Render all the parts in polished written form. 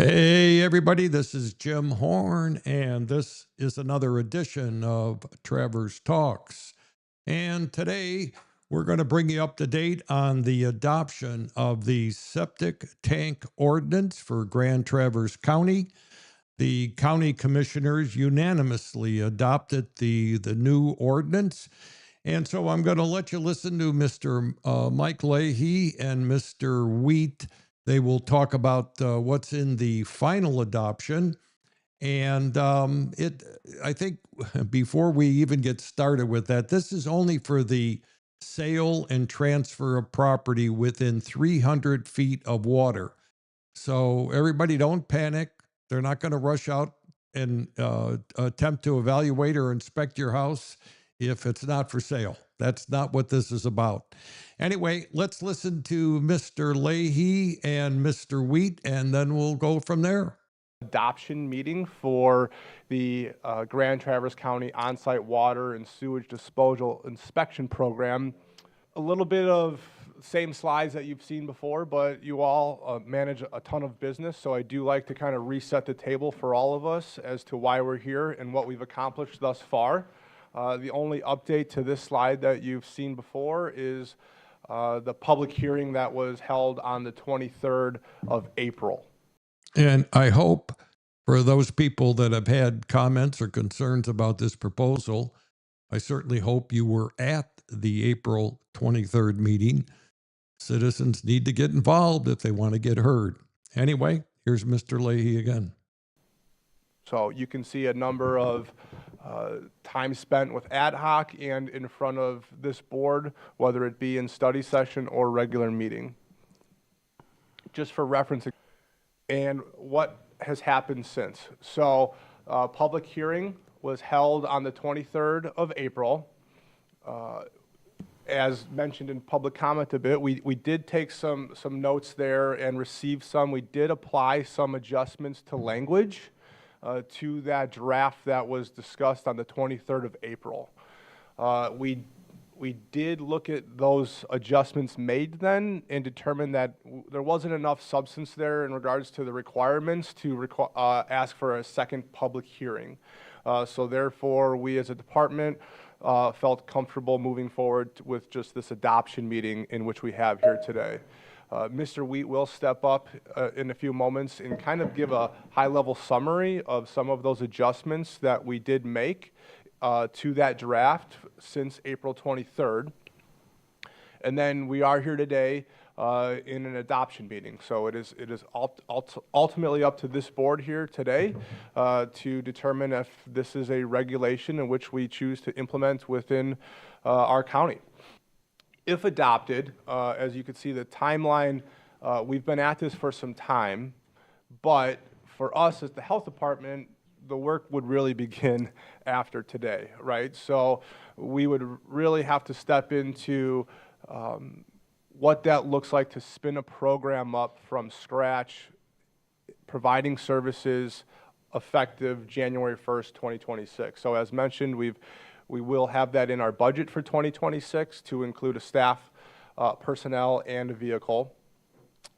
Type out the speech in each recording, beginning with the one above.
Hey, everybody, this is Jim Horn, and this is another edition of Travers Talks. And today we're going to bring you up to date on the adoption of the septic tank ordinance for Grand Traverse County. The county commissioners unanimously adopted the new ordinance. And so I'm going to let you listen to Mr. Mike Leahy and Mr. Wheat. They will talk about what's in the final adoption. And I think before we even get started with that, this is only for the sale and transfer of property within 300 feet of water. So everybody don't panic. They're not going to rush out and attempt to evaluate or inspect your house if it's not for sale. That's not what this is about. Anyway, let's listen to Mr. Leahy and Mr. Wheat, and then we'll go from there. Adoption meeting for the Grand Traverse County on-site water and sewage disposal inspection program. A little bit of same slides that you've seen before, but you all manage a ton of business, so I do like to kind of reset the table for all of us as to why we're here and what we've accomplished thus far. The only update to this slide that you've seen before is the public hearing that was held on the 23rd of April. And I hope for those people that have had comments or concerns about this proposal, I certainly hope you were at the April 23rd meeting. Citizens need to get involved if they want to get heard. Anyway, here's Mr. Leahy again. So you can see a number of time spent with ad hoc and in front of this board, whether it be in study session or regular meeting. Just for reference, and what has happened since. So public hearing was held on the 23rd of April. As mentioned in public comment a bit, we did take some notes there and receive some. We did apply some adjustments to language to that draft that was discussed on the 23rd of April. We did look at those adjustments made then and determined that there wasn't enough substance there in regards to the requirements to ask for a second public hearing. So therefore, we as a department felt comfortable moving forward with just this adoption meeting in which we have here today. Mr. Wheat will step up in a few moments and kind of give a high-level summary of some of those adjustments that we did make to that draft since April 23rd. And then we are here today in an adoption meeting. So it is ultimately up to this board here today to determine if this is a regulation in which we choose to implement within our county. If adopted, as you can see the timeline, we've been at this for some time, but for us as the health department, the work would really begin after today, right? So we would really have to step into what that looks like to spin a program up from scratch, providing services effective January 1st, 2026. So as mentioned, we will have that in our budget for 2026 to include a staff, personnel, and a vehicle.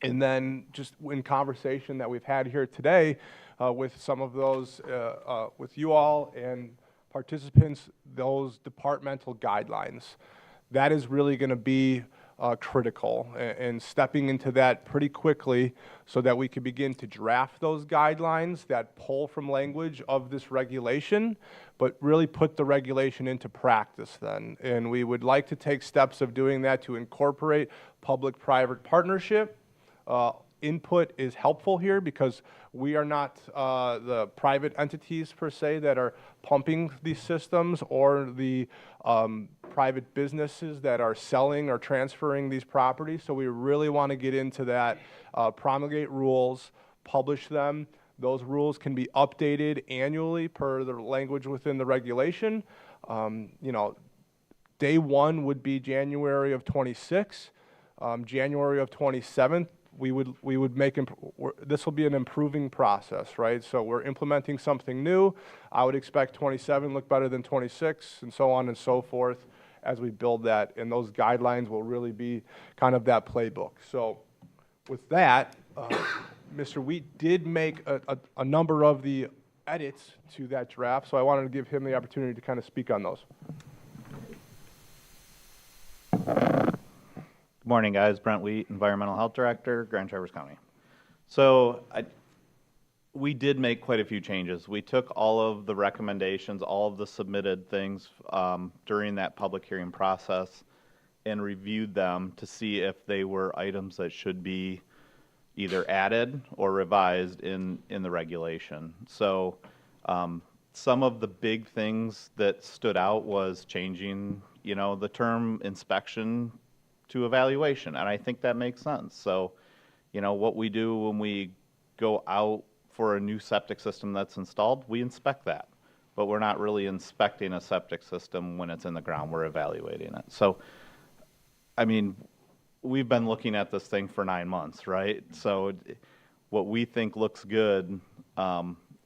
And then just in conversation that we've had here today with some of those, with you all and participants, those departmental guidelines, that is really going to be critical, and stepping into that pretty quickly so that we can begin to draft those guidelines that pull from language of this regulation, but really put the regulation into practice then. And we would like to take steps of doing that to incorporate public-private partnership. Input is helpful here because we are not the private entities per se that are pumping these systems or the private businesses that are selling or transferring these properties. So we really want to get into that, promulgate rules, publish them. Those rules can be updated annually per the language within the regulation. Day one would be January of 26, January of 27. We would make, this will be an improving process, right? So we're implementing something new. I would expect 27 look better than 26 and so on and so forth as we build that. And those guidelines will really be kind of that playbook. So with that, Mr. Wheat did make a number of the edits to that draft, so I wanted to give him the opportunity to kind of speak on those. Good morning, guys. Brent Wheat, Environmental Health Director, Grand Traverse County. So we did make quite a few changes. We took all of the recommendations, all of the submitted things during that public hearing process and reviewed them to see if they were items that should be either added or revised in the regulation. So some of the big things that stood out was changing, the term inspection to evaluation, and I think that makes sense. So, what we do when we go out for a new septic system that's installed, we inspect that, but we're not really inspecting a septic system when it's in the ground, we're evaluating it. So, I mean, we've been looking at this thing for 9 months, right? So what we think looks good,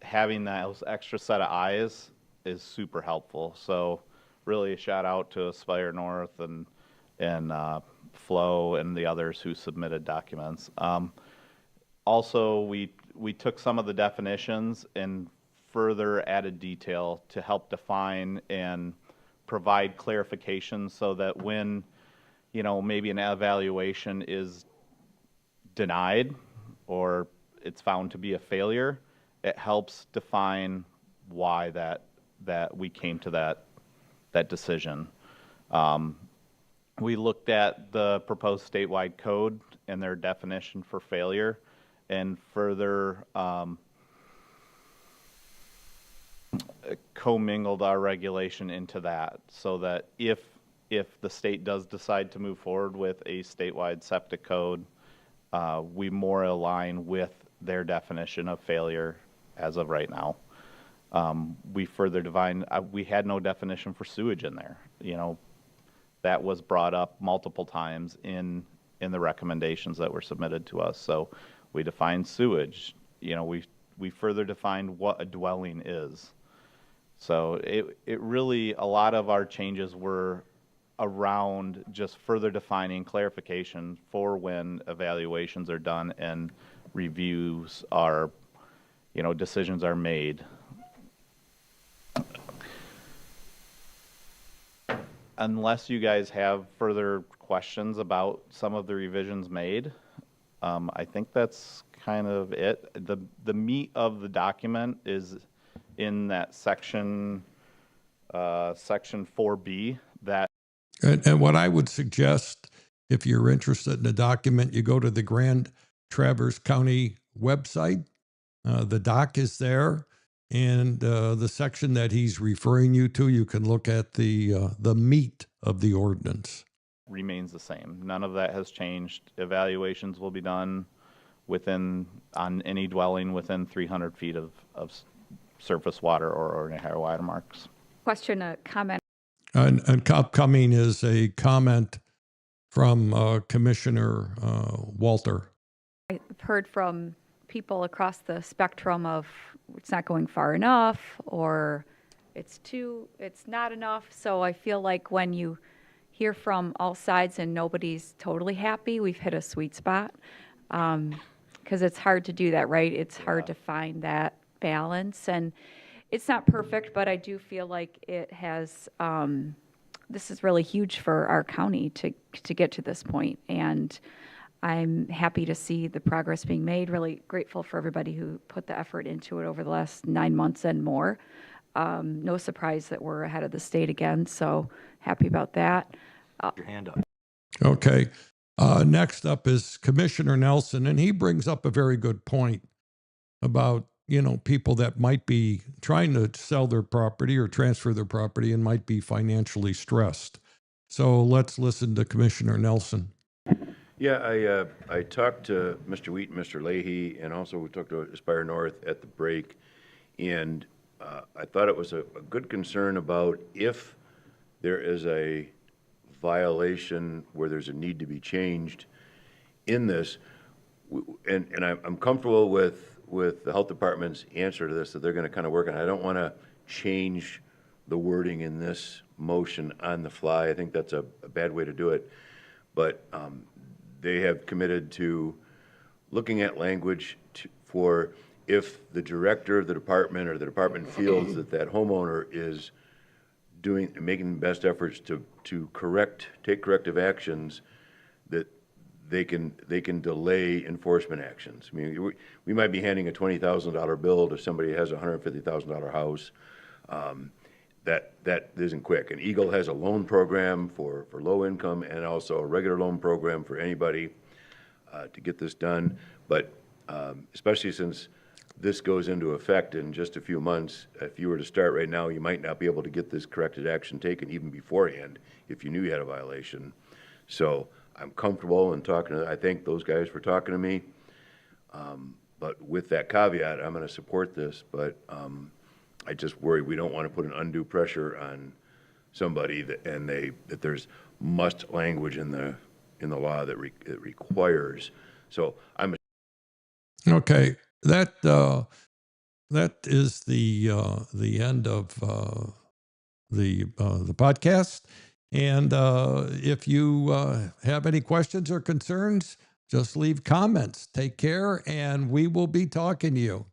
having those extra set of eyes is super helpful. So really a shout out to Aspire North and Flo and the others who submitted documents. Also, we took some of the definitions and further added detail to help define and provide clarification so that when maybe an evaluation is denied or it's found to be a failure, it helps define why that we came to that decision. We looked at the proposed statewide code and their definition for failure and further commingled our regulation into that so that if the state does decide to move forward with a statewide septic code, we more align with their definition of failure as of right now. We further define, we had no definition for sewage in there. That was brought up multiple times in the recommendations that were submitted to us. So we defined sewage. We further defined what a dwelling is. So it really, a lot of our changes were around just further defining clarification for when evaluations are done and reviews are, decisions are made. Unless you guys have further questions about some of the revisions made, I think that's kind of it. The meat of the document is in that section 4B that. And what I would suggest, if you're interested in the document, you go to the Grand Traverse County website. The doc is there, and the section that he's referring you to, you can look at the meat of the ordinance. Remains the same. None of that has changed. Evaluations will be done on any dwelling within 300 feet of surface water or ordinary high water marks. Question, a comment. And upcoming is a comment from Commissioner Walter. I've heard from people across the spectrum of it's not going far enough or it's not enough. So I feel like when you hear from all sides and nobody's totally happy, we've hit a sweet spot. Because it's hard to do that, right? It's hard to find that balance. And it's not perfect, but I do feel like it has, this is really huge for our county to get to this point. And I'm happy to see the progress being made, really grateful for everybody who put the effort into it over the last 9 months and more. No surprise that we're ahead of the state again, so happy about that. Your hand up. Okay. Next up is Commissioner Nelson, and he brings up a very good point about people that might be trying to sell their property or transfer their property and might be financially stressed. So let's listen to Commissioner Nelson. Yeah, I talked to Mr. Wheat and Mr. Leahy, and also we talked to Aspire North at the break, and I thought it was a good concern about if there is a violation where there's a need to be changed in this, and I'm comfortable with the health department's answer to this, that they're going to kind of work on it. I don't want to change the wording in this motion on the fly. I think that's a bad way to do it. But they have committed to looking at language for if the director of the department or the department feels that that homeowner is making the best efforts to take corrective actions, that they can delay enforcement actions. I mean, we might be handing a $20,000 bill to somebody who has a $150,000 house. That isn't quick. And Eagle has a loan program for low income and also a regular loan program for anybody to get this done. But especially since this goes into effect in just a few months, if you were to start right now, you might not be able to get this corrected action taken even beforehand if you knew you had a violation. So I'm comfortable in I thank those guys for talking to me. But with that caveat, I'm going to support this, but I just worry we don't want to put an undue pressure on somebody that there's must language in the law that it requires. So I'm Okay, that is the end of the podcast. And if you have any questions or concerns, just leave comments. Take care, and we will be talking to you.